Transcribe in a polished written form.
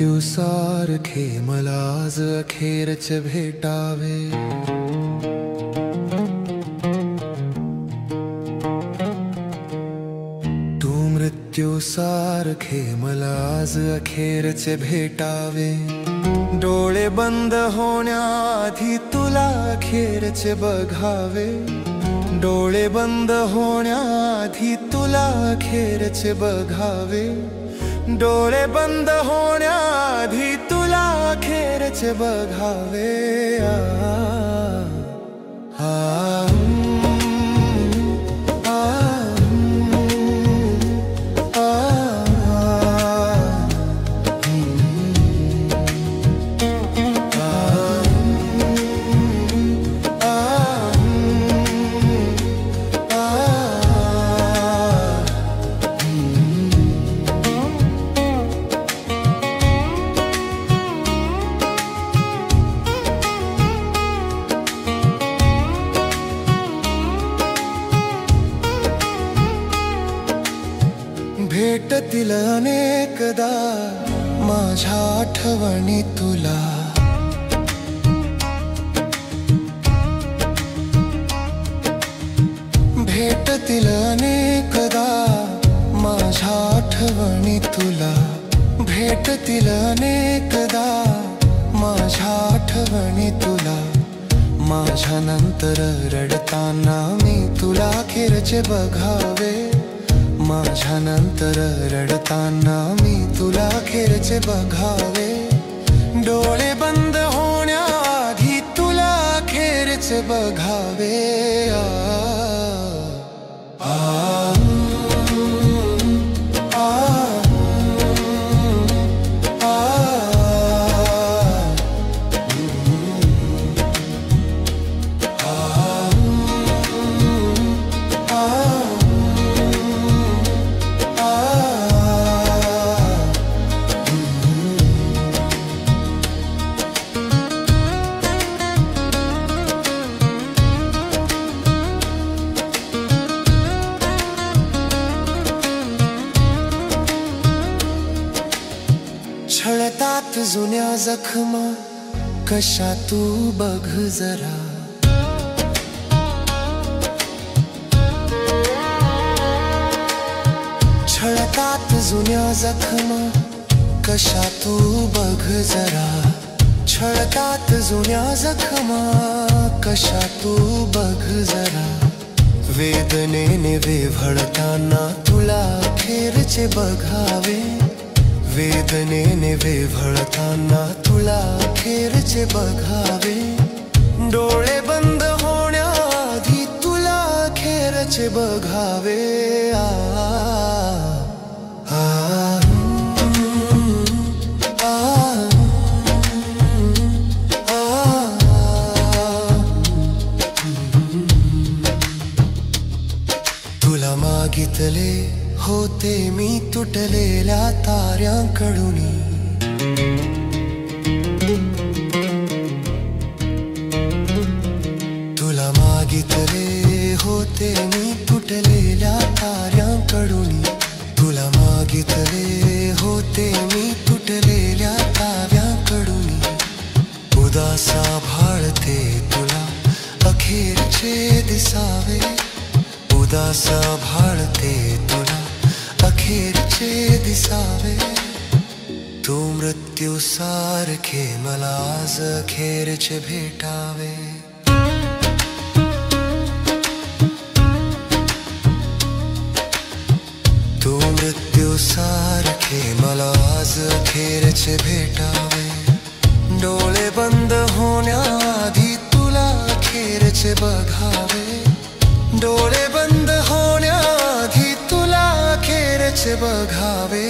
मृत्यू सारखे मला आज अखेरच भेटावे। तू मृत्यू सारखे मला आज अखेरच भेटावे। डोळे बंद होण्याआधी तुला अखेरच बघावे। डोळे बंद होण्याआधी तुला अखेरच बघावे। डोळे बंद होण्याआधी तुला अखेरच बघावे। भेटतील अनेकदा माझ्या आठवणी तुला। भेटतील अनेकदा माझ्या आठवणी तुला। भेटतील अनेकदा माझ्या आठवणी तुला। माझ्या नंतर रडताना मी तुला अखेरचे बघावे। माझ्या नंतर रडताना मी तुला अखेरचे बघावे। डोळे बंद होण्याआधी तुला अखेरचे बघावे। छळतात जुन्या जखमा कशा तू बघ जरा। छळतात जुन्या जखमा कशा तू बघ जरा। छळतात जुन्या जखमा कशा तू बघ जरा। वेदनेने वेव्हळताना तुला अखेरचे बघावे। वेदनेने वेव्हळताना तुला अखेरचे बघावे। डोळे बंद होण्याआधी तुला अखेरचे बघावे। तुला मागितले होते मी तुटलेल्या ताऱ्यांकडूनी। तुला मागितले होते मी तुटलेल्या ताऱ्यांकडूनी। तुला मागितले होते मी तुटलेल्या ताऱ्यांकडूनी। उदासा भाळते तुला अखेरचे दिसावे। उदासा भाळते तुला अखेरचे दिसावे। तू मृत्यू सारखे मला आज अखेरचे भेटावे। तू मृत्यू सारखे मला आज अखेरचे भेटावे। डोळे बंद होण्याआधी तुला अखेरचे बघावे। डोळे बंद होण्याआधी तुला अखेरचे बघावे।